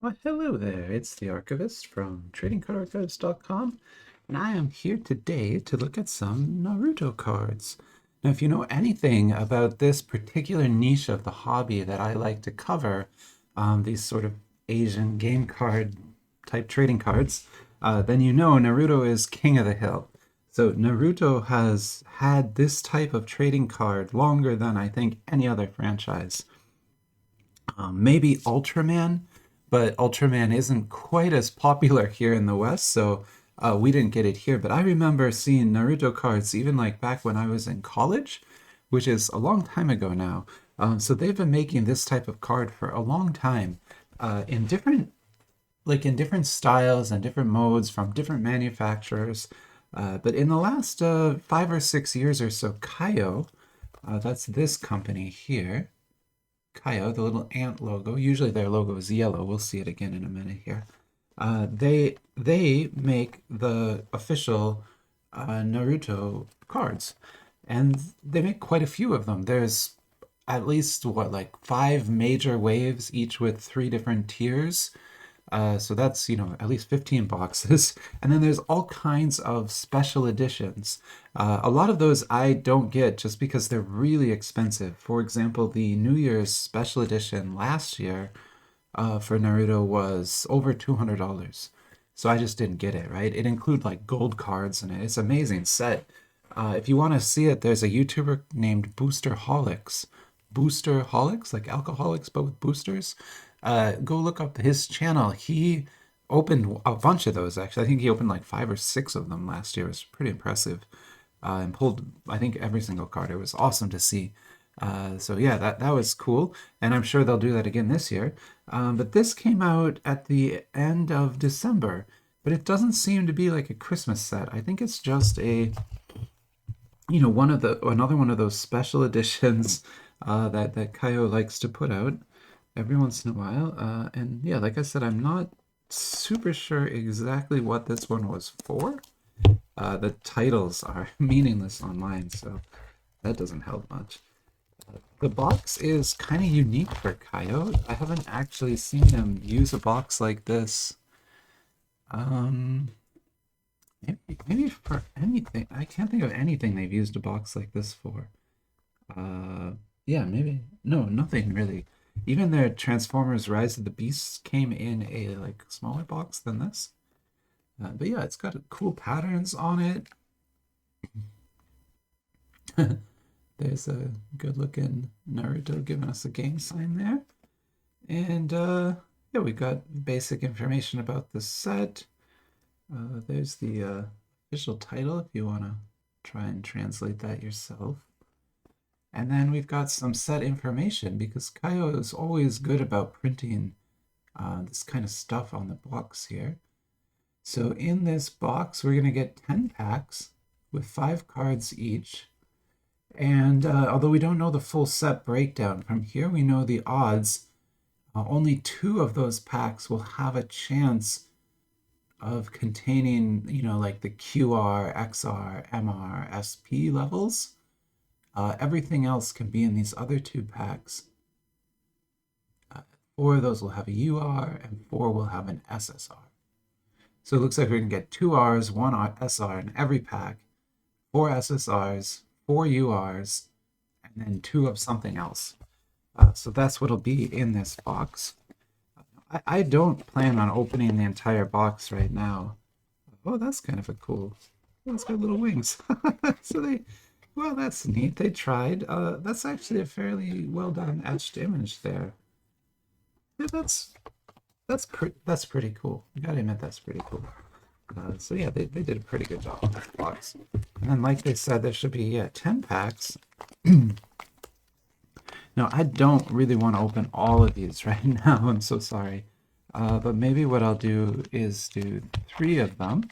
Well, hello there. It's the Archivist from TradingCardArchives.com, and I am here today to look at some Naruto cards. Now, if you know anything about this particular niche of the hobby that I like to cover, these sort of Asian game card type trading cards, then you know Naruto is king of the hill. So Naruto has had this type of trading card longer than I think any other franchise. Maybe Ultraman, but Ultraman isn't quite as popular here in the West, so we didn't get it here. But I remember seeing Naruto cards even like back when I was in college, which is a long time ago now. So they've been making this type of card for a long time, in different styles and different modes from different manufacturers. But in the last 5 or 6 years or so, Kayou, that's this company here, Kayou, the little ant logo. Usually their logo is yellow. We'll see it again in a minute here. They make the official Naruto cards, and they make quite a few of them. There's at least what, like 5 major waves, each with 3 different tiers. So that's, at least 15 boxes. And then there's all kinds of special editions. A lot of those I don't get just because they're really expensive. For example, the New Year's special edition last year for Naruto was over $200. So I just didn't get it, right? It includes like gold cards in it. It's an amazing set. If you want to see it, there's a YouTuber named Boosterholics, like alcoholics, but with boosters. Go look up his channel. He opened a bunch of those, actually. I think he opened like 5 or 6 of them last year. It was pretty impressive. And pulled, I think, every single card. It was awesome to see. So yeah, that was cool. And I'm sure they'll do that again this year. But this came out at the end of December. But it doesn't seem to be like a Christmas set. I think it's just another one of those special editions that Kayou likes to put out every once in a while. And yeah, like I said, I'm not super sure exactly what this one was for. The titles are meaningless online, so that doesn't help much. The box is kind of unique for Kayou. I haven't actually seen them use a box like this. Um, maybe for anything. I can't think of anything they've used a box like this for. Yeah, maybe. No, nothing really. Even their Transformers Rise of the Beasts came in a like smaller box than this. But yeah, it's got cool patterns on it. There's a good looking Naruto giving us a gang sign there. And yeah, we got basic information about the set. There's the official title if you want to try and translate that yourself. And then we've got some set information because Kayou is always good about printing this kind of stuff on the box here. So in this box, we're going to get 10 packs with 5 cards each. And although we don't know the full set breakdown from here, we know the odds. Only 2 of those packs will have a chance of containing, like the QR, XR, MR, SP levels. Everything else can be in these other 2 packs. 4 of those will have a UR, and 4 will have an SSR. So it looks like we're going to get 2 Rs, 1 SR in every pack, 4 SSRs, 4 URs, and then 2 of something else. So that's what'll be in this box. I don't plan on opening the entire box right now. Oh, that's kind of a cool. Oh, it's got little wings. Well, that's neat. They tried. That's actually a fairly well done etched image there. Yeah, that's pretty cool. You gotta admit that's pretty cool. So yeah, they did a pretty good job on that box. And then, like they said, there should be 10 packs. Now, I don't really want to open all of these right now. I'm so sorry. But maybe what I'll do is do 3 of them.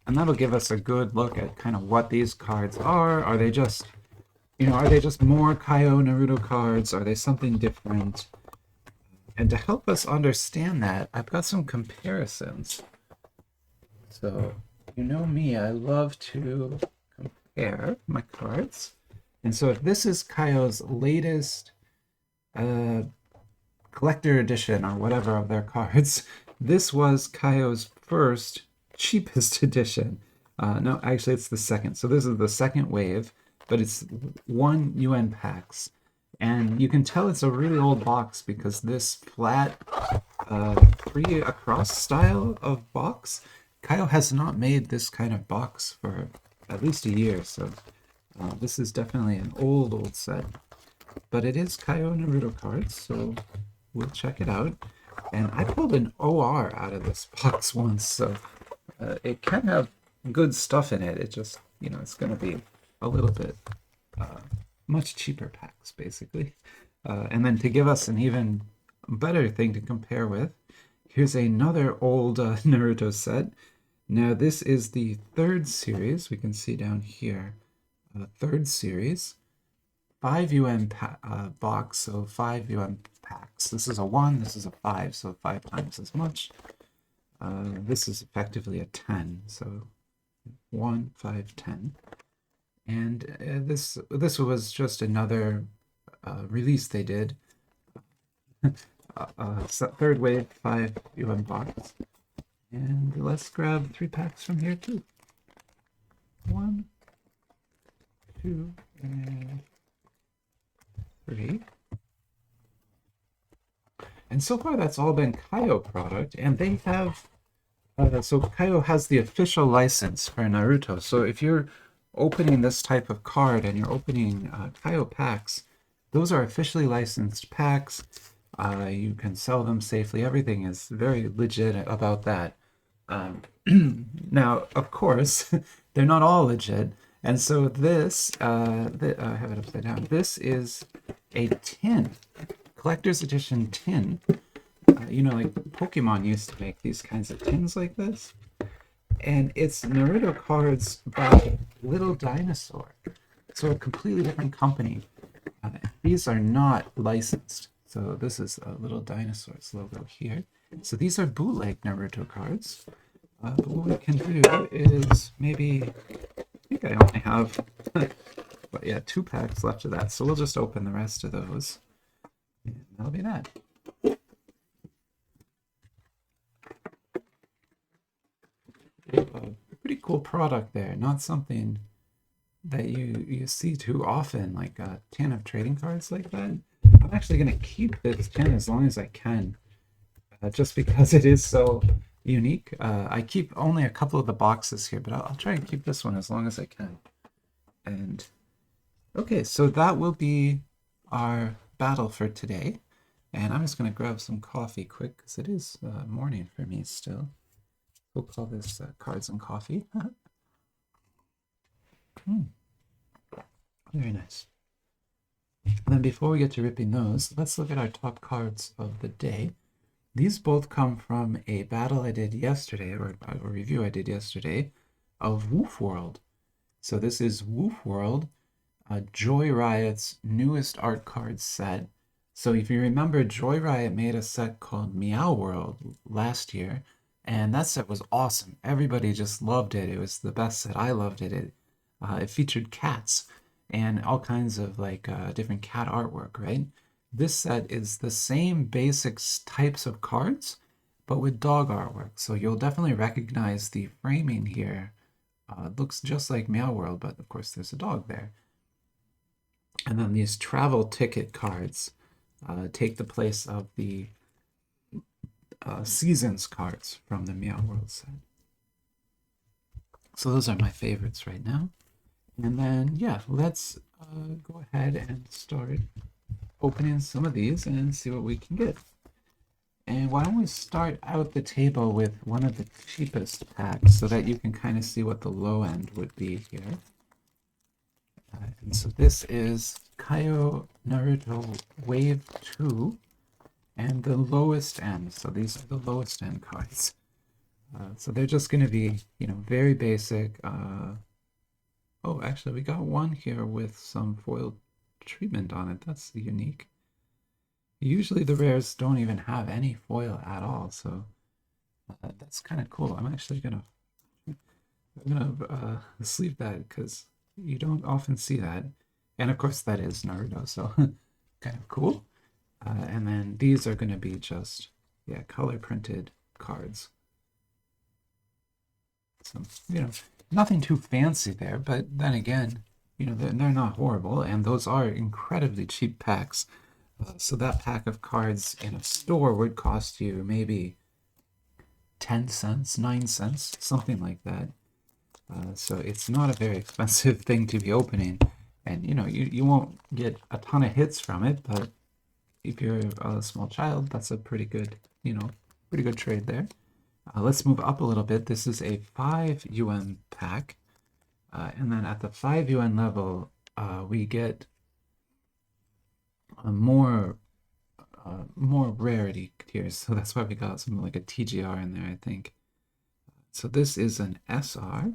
And that'll give us a good look at kind of what these cards are. Are they just more Kayou Naruto cards? Are they something different? And to help us understand that, I've got some comparisons. So, you know me, I love to compare my cards. And so if this is Kayou's latest collector edition or whatever of their cards. This was Kayou's first cheapest edition. No, actually, it's the second. So this is the second wave, but it's 1 UN packs. And you can tell it's a really old box because this flat 3 across style of box, Kayou has not made this kind of box for at least a year. So this is definitely an old set. But it is Kayou Naruto cards, so we'll check it out. And I pulled an OR out of this box once, so it can have good stuff in it. It just, it's going to be a little bit much cheaper packs, basically. And then to give us an even better thing to compare with, here's another old Naruto set. Now, this is the third series. We can see down here, third series. 5 UN box, so 5 UN packs. This is a 1, this is a 5, so 5 times as much. This is effectively a 10, so 1, 5, 10. And this was just another release they did. Third wave 5 UN box. And let's grab 3 packs from here too. 1, 2, and 3. And so far that's all been Kayou product, and they have so Kayou has the official license for Naruto. So if you're opening this type of card and you're opening Kayou packs, those are officially licensed packs. You can sell them safely. Everything is very legit about that. Now, of course, they're not all legit. And so this, I have it upside down. This is a tin, collector's edition tin. Like Pokemon used to make these kinds of tins like this. And it's Naruto cards by Little Dinosaur. So a completely different company. These are not licensed. So this is a Little Dinosaur's logo here. So these are bootleg Naruto cards. But what we can do is maybe, I think I only have, but yeah, 2 packs left of that. So we'll just open the rest of those. And that'll be that. A pretty cool product there. Not something that you see too often, like a tin of trading cards like that. I'm actually going to keep this tin as long as I can, just because it is so unique. I keep only a couple of the boxes here, but I'll try and keep this one as long as I can. And okay, so that will be our battle for today. And I'm just going to grab some coffee quick because it is morning for me still. We'll call this cards and coffee. Very nice. And then before we get to ripping those, let's look at our top cards of the day. These both come from a battle I did yesterday, or a review I did yesterday, of Woof World. So this is Woof World, Joy Riot's newest art card set. So if you remember, Joy Riot made a set called Meow World last year, and that set was awesome. Everybody just loved it. It was the best set. I loved it. It featured cats and all kinds of different cat artwork, right? This set is the same basic types of cards, but with dog artwork. So you'll definitely recognize the framing here. It looks just like Meow World, but of course there's a dog there. And then these travel ticket cards take the place of the Seasons cards from the Meow World set. So those are my favorites right now. And then, yeah, let's go ahead and start opening some of these and see what we can get. And why don't we start out the table with one of the cheapest packs so that you can kind of see what the low end would be here. And so this is Kayou Naruto Wave 2 and the lowest end. So these are the lowest end cards. So they're just going to be, very basic. Oh, actually, we got one here with some foil treatment on it. That's unique. Usually the rares don't even have any foil at all, so that's kind of cool. I'm actually gonna sleeve that because you don't often see that. And of course that is Naruto, so kind of cool. And then these are going to be just, yeah, color printed cards. So, nothing too fancy there, but then again, they're not horrible, and those are incredibly cheap packs. So that pack of cards in a store would cost you maybe 10 cents, 9 cents, something like that. So it's not a very expensive thing to be opening. And you won't get a ton of hits from it, but if you're a small child, that's a pretty good trade there. Let's move up a little bit. This is a 5 yuan pack. And then at the 5 yuan level, we get more rarity tiers. So that's why we got something like a TGR in there, I think. So this is an SR.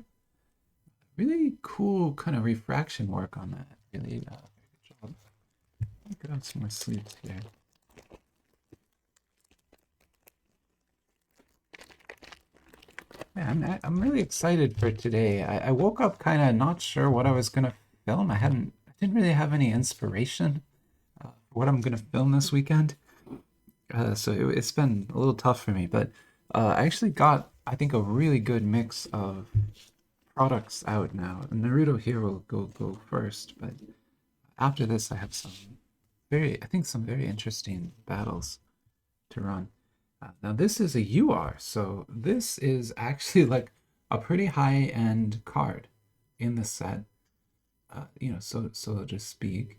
Really cool kind of refraction work on that. Really good job. Grab some more sleeves here. Yeah, I'm really excited for today. I woke up kind of not sure what I was gonna film. I didn't really have any inspiration for what I'm gonna film this weekend. So it's been a little tough for me, but I actually got, I think, a really good mix of products out now. Naruto here will go first, but after this, I have some very interesting battles to run. Now this is a UR, so this is actually like a pretty high-end card in the set. So to speak.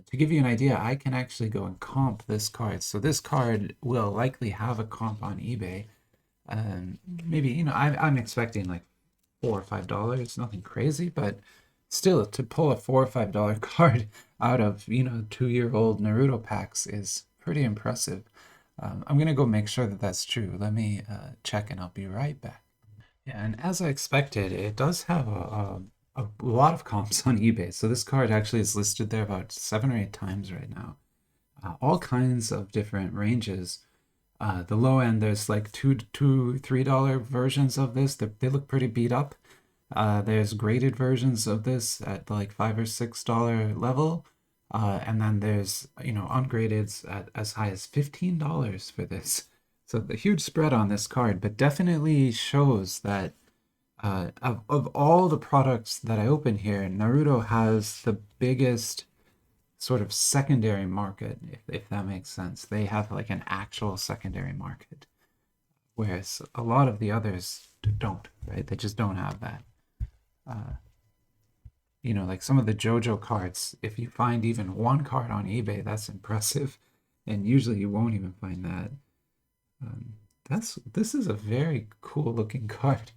To give you an idea, I can actually go and comp this card. So this card will likely have a comp on eBay. Maybe, I'm expecting like $4 or $5, nothing crazy, but still to pull a $4 or $5 card out of, 2-year-old Naruto packs is pretty impressive. I'm gonna go make sure that that's true. Let me check and I'll be right back. Yeah, and as I expected, it does have a lot of comps on eBay. So this card actually is listed there about 7 or 8 times right now. All kinds of different ranges. The low end, there's like $2, $3 versions of this. They look pretty beat up. There's graded versions of this at like $5 or $6 level. And then there's, ungraded at as high as $15 for this. So the huge spread on this card, but definitely shows that of all the products that I open here, Naruto has the biggest sort of secondary market, if that makes sense. They have like an actual secondary market, whereas a lot of the others don't, right? They just don't have that. Uh, like some of the JoJo cards, if you find even one card on eBay, that's impressive. And usually you won't even find that. Um, this is a very cool looking card.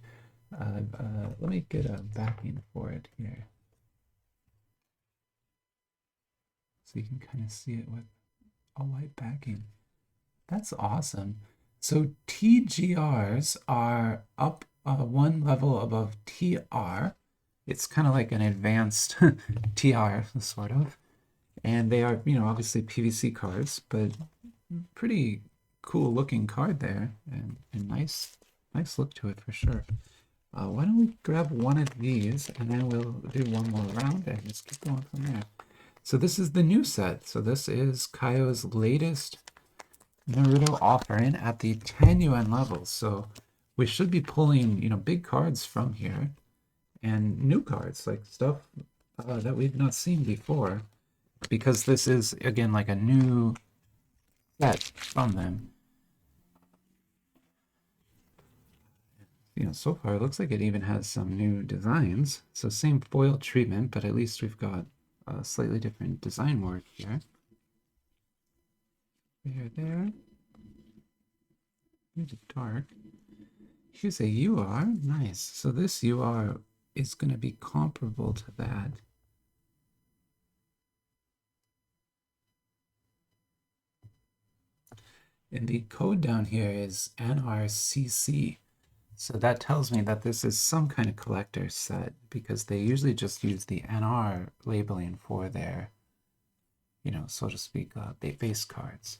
Let me get a backing for it here, so you can kind of see it with a white backing. That's awesome. So TGRs are up one level above TR. It's kind of like an advanced TR, sort of. And they are, obviously PVC cards, but pretty cool looking card there, and nice look to it for sure. Why don't we grab one of these and then we'll do one more round and just keep going from there. So this is the new set. So this is Kayou's latest Naruto offering at the 10 yuan level. So we should be pulling, big cards from here and new cards, like stuff that we've not seen before, because this is, again, like a new set from them. So far it looks like it even has some new designs. So same foil treatment, but at least we've got a slightly different design work here. There. Here's a dark. Here's a UR. Nice. So this UR is going to be comparable to that. And the code down here is NRCC. So that tells me that this is some kind of collector set, because they usually just use the NR labeling for their, so to speak, base cards.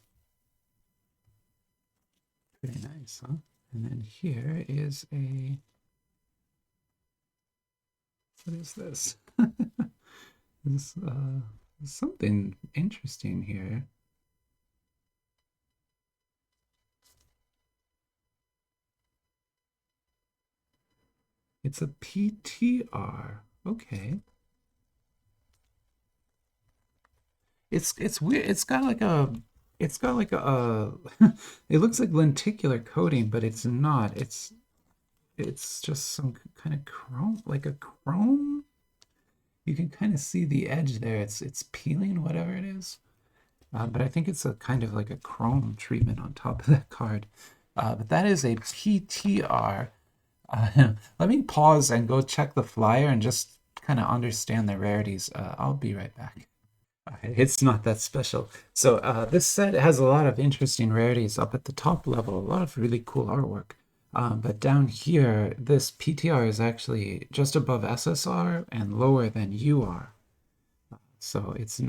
Pretty nice, huh? And then here is what is this? This something interesting here. It's a PTR. Okay. It's weird. It's got like a it looks like lenticular coating, but it's not. It's just some kind of chrome, like a chrome. You can kind of see the edge there. It's peeling, whatever it is. But I think it's a kind of like a chrome treatment on top of that card. But that is a PTR. Let me pause and go check the flyer and just kind of understand the rarities. I'll be right back. Okay, it's not that special. So this set has a lot of interesting rarities up at the top level, a lot of really cool artwork. But down here, this PTR is actually just above SSR and lower than UR. So that's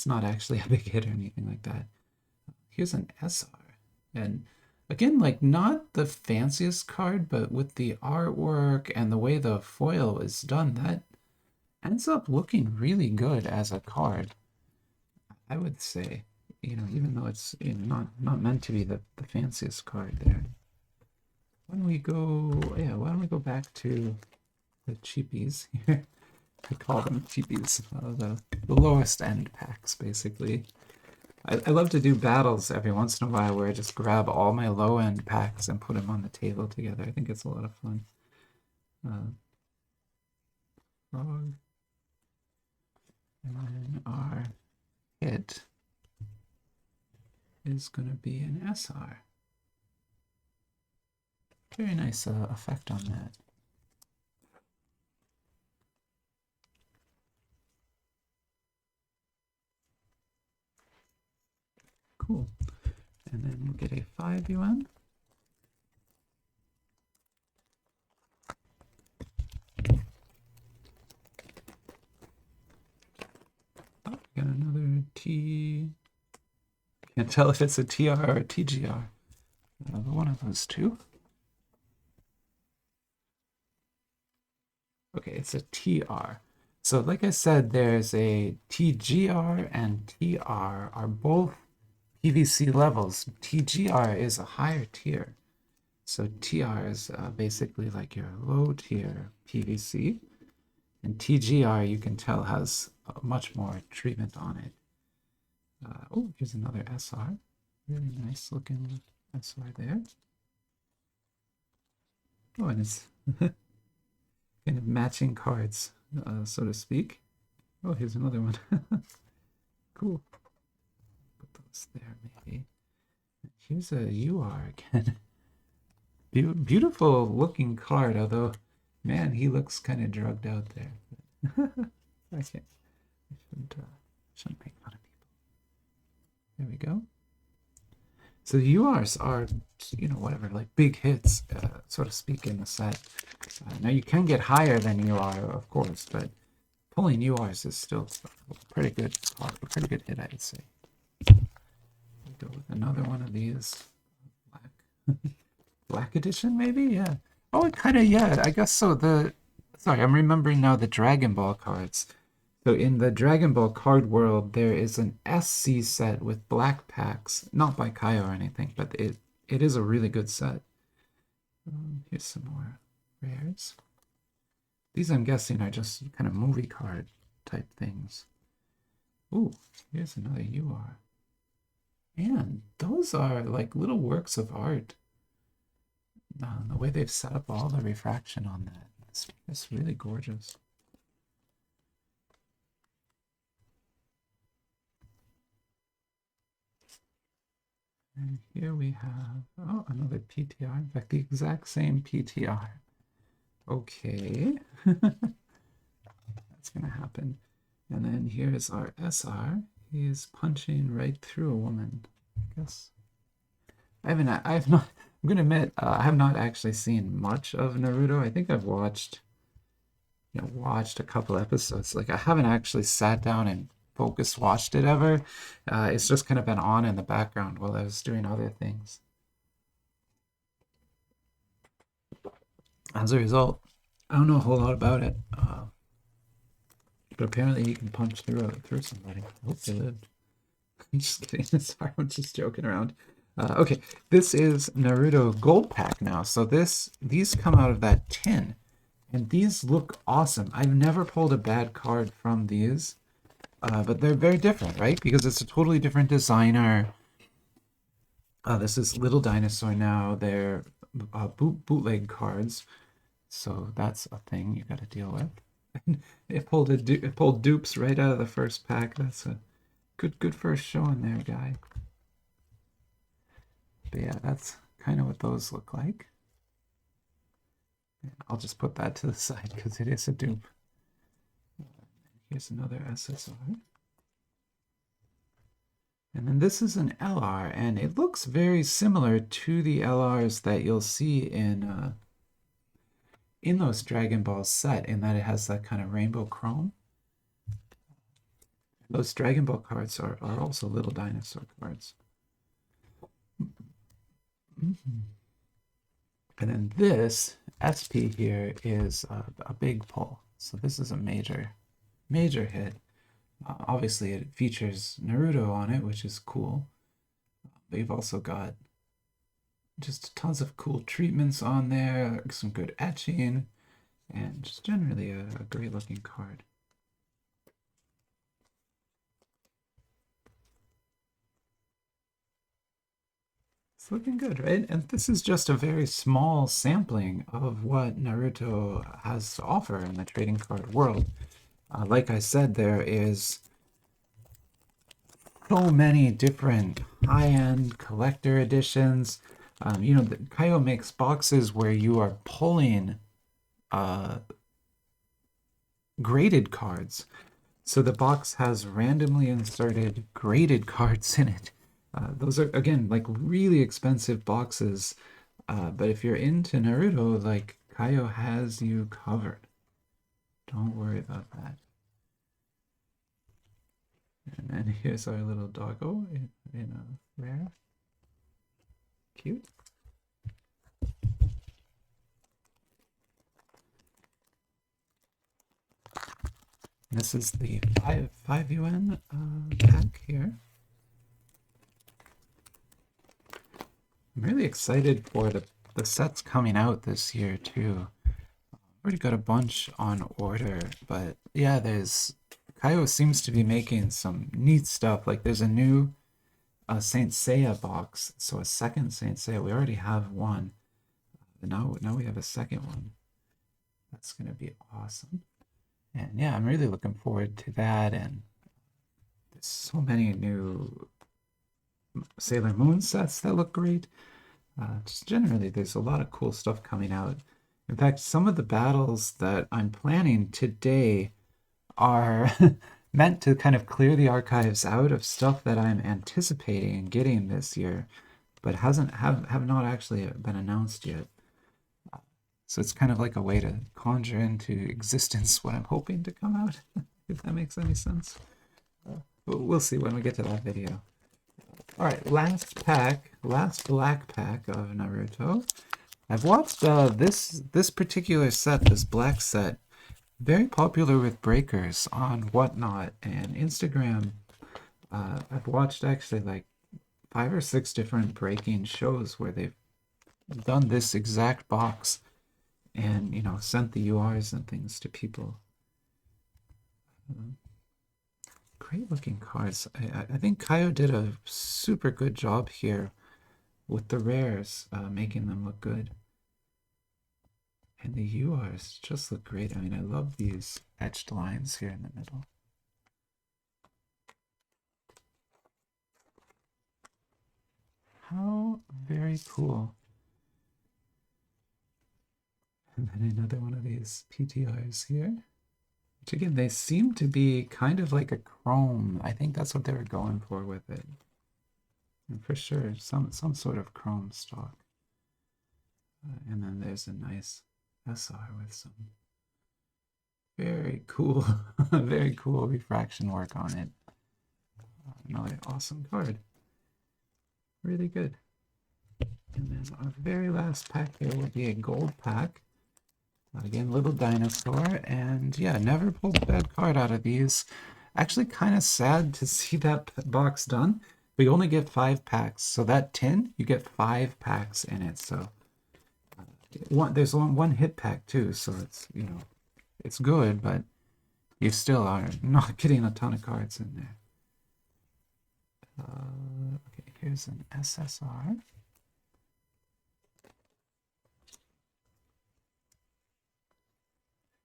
not actually a big hit or anything like that. Here's an SR. And again, like not the fanciest card, but with the artwork and the way the foil is done, that ends up looking really good as a card. I would say, even though it's not meant to be the fanciest card there. Why don't we go back to the cheapies here? I call them cheapies, the lowest end packs, basically. I love to do battles every once in a while where I just grab all my low end packs and put them on the table together. I think it's a lot of fun. Frog. And then our hit is going to be an SR. Very nice effect on that. Cool. And then we'll get a 5 yuan. Oh, got another T. Can't tell if it's a TR or a TGR. One of those two. Okay, it's a TR. So like I said, there's a TGR and TR are both PVC levels. TGR is a higher tier. So TR is basically like your low tier PVC. And TGR, you can tell, has much more treatment on it. Oh, here's another SR. Really nice looking SR there. Oh, and it's kind of matching cards, so to speak. Oh, here's another one. Cool. Put those there, maybe. Here's a UR again. Beautiful looking card, although, man, he looks kind of drugged out there. I shouldn't make fun of people. There we go. So the URs are, whatever, like big hits, so to speak, in the set. Now you can get higher than UR, of course, but pulling URs is still a pretty good hit, I'd say. We'll go with another one of these. Black edition, maybe? Yeah. Oh, yeah, I guess so. Sorry, I'm remembering now the Dragon Ball cards. So in the Dragon Ball card world, there is an SC set with black packs, not by Kayou or anything, but it is a really good set. Here's some more rares. These, I'm guessing, are just kind of movie card type things. Ooh, here's another UR. And those are like little works of art. The way they've set up all the refraction on that, it's really gorgeous. And here we have, another PTR. In fact, the exact same PTR. Okay. That's going to happen. And then here's our SR. He's punching right through a woman. I guess. I'm going to admit, I have not actually seen much of Naruto. I think I've watched a couple episodes. Like, I haven't actually sat down and focus watched it ever. It's just kind of been on in the background while I was doing other things. As a result, I don't know a whole lot about it. But apparently you can punch through somebody. I hope they lived. I'm just kidding. Sorry, I'm just joking around. Okay, this is Naruto Gold Pack now. So these come out of that tin. And these look awesome. I've never pulled a bad card from these, but they're very different, right? Because it's a totally different designer. This is Little Dinosaur now. They're bootleg cards, so that's a thing you got to deal with. It pulled dupes right out of the first pack. That's a good first showing there, guy. But yeah, that's kind of what those look like. I'll just put that to the side because it is a dupe. Here's another SSR. And then this is an LR, and it looks very similar to the LRs that you'll see in those Dragon Ball set, in that it has that kind of rainbow chrome. Those Dragon Ball cards are also Little Dinosaur cards. And then this SP here is a big pull. So this is a major hit. Obviously, it features Naruto on it, which is cool. But you've also got just tons of cool treatments on there, some good etching, and just generally a great looking card. It's looking good, right? And this is just a very small sampling of what Naruto has to offer in the trading card world. Like I said, there is so many different high-end collector editions. You know, Kayou makes boxes where you are pulling graded cards. So the box has randomly inserted graded cards in it. Those are, again, like really expensive boxes. But if you're into Naruto, like, Kayou has you covered. Don't worry about that. And then here's our little doggo in a rare. Cute. This is the 5 yuan pack here. I'm really excited for the sets coming out this year too. Already got a bunch on order, but yeah, Kayou seems to be making some neat stuff. Like there's a new Saint Seiya box, so a second Saint Seiya. We already have one, but now we have a second one. That's gonna be awesome. And yeah, I'm really looking forward to that. And there's so many new Sailor Moon sets that look great. Just generally, there's a lot of cool stuff coming out. In fact, some of the battles that I'm planning today are meant to kind of clear the archives out of stuff that I'm anticipating getting this year, but have not actually been announced yet. So it's kind of like a way to conjure into existence what I'm hoping to come out, if that makes any sense. We'll see when we get to that video. All right, last black pack of Naruto. I've watched this particular set, this black set, very popular with breakers on Whatnot and Instagram. I've watched actually like 5 or 6 different breaking shows where they've done this exact box and, you know, sent the URs and things to people. Great looking cards. I think Kayou did a super good job here with the rares, making them look good. And the URs just look great. I mean, I love these etched lines here in the middle. How very cool. And then another one of these PTRs here. Which again, they seem to be kind of like a chrome. I think that's what they were going for with it. And for sure, some sort of chrome stock. And then there's a nice SR with some very cool, very cool refraction work on it. Another awesome card. Really good. And then our very last pack here will be a gold pack. Again, Little Dinosaur, and yeah, never pulled a bad card out of these. Actually, kind of sad to see that box done. We only get 5 packs, so that tin, you get 5 packs in it, so There's one hit pack too, so it's, you know, it's good, but you still are not getting a ton of cards in there. Okay, here's an SSR.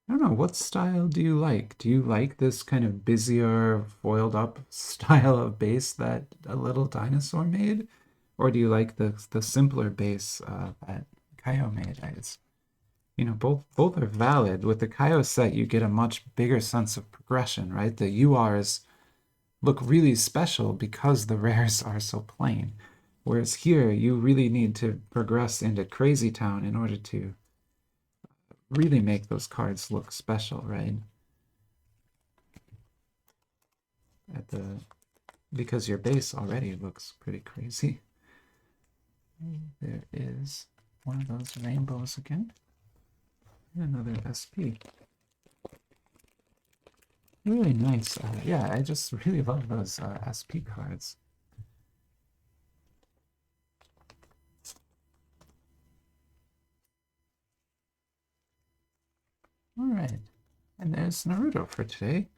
I don't know, what style do you like? Do you like this kind of busier, foiled up style of base that a little dinosaur made? Or do you like the simpler base that Kayou made? It's, you know, both are valid. With the Kayou set, you get a much bigger sense of progression, right? The URs look really special because the rares are so plain. Whereas here, you really need to progress into Crazy Town in order to really make those cards look special, right? At the Because your base already looks pretty crazy. There is one of those rainbows again. And another SP. Really nice. Yeah, I just really love those SP cards. All right. And there's Naruto for today.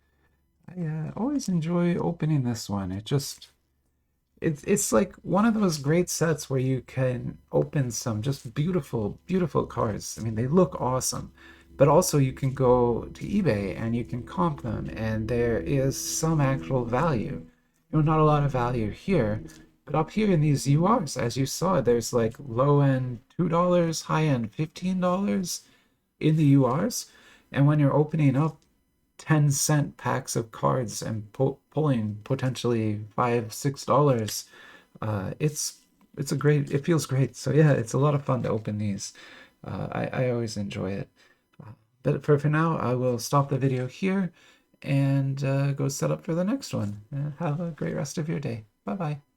I always enjoy opening this one. It's like one of those great sets where you can open some just beautiful, beautiful cards. I mean, they look awesome, but also you can go to eBay and you can comp them, and there is some actual value. You know, not a lot of value here, but up here in these URs, as you saw, there's like low end $2, high end $15 in the URs. And when you're opening up 10-cent packs of cards and pulling potentially $5, $6, it's it feels great. So yeah, it's a lot of fun to open these. I always enjoy it. But for now, I will stop the video here and go set up for the next one. Have a great rest of your day. Bye bye.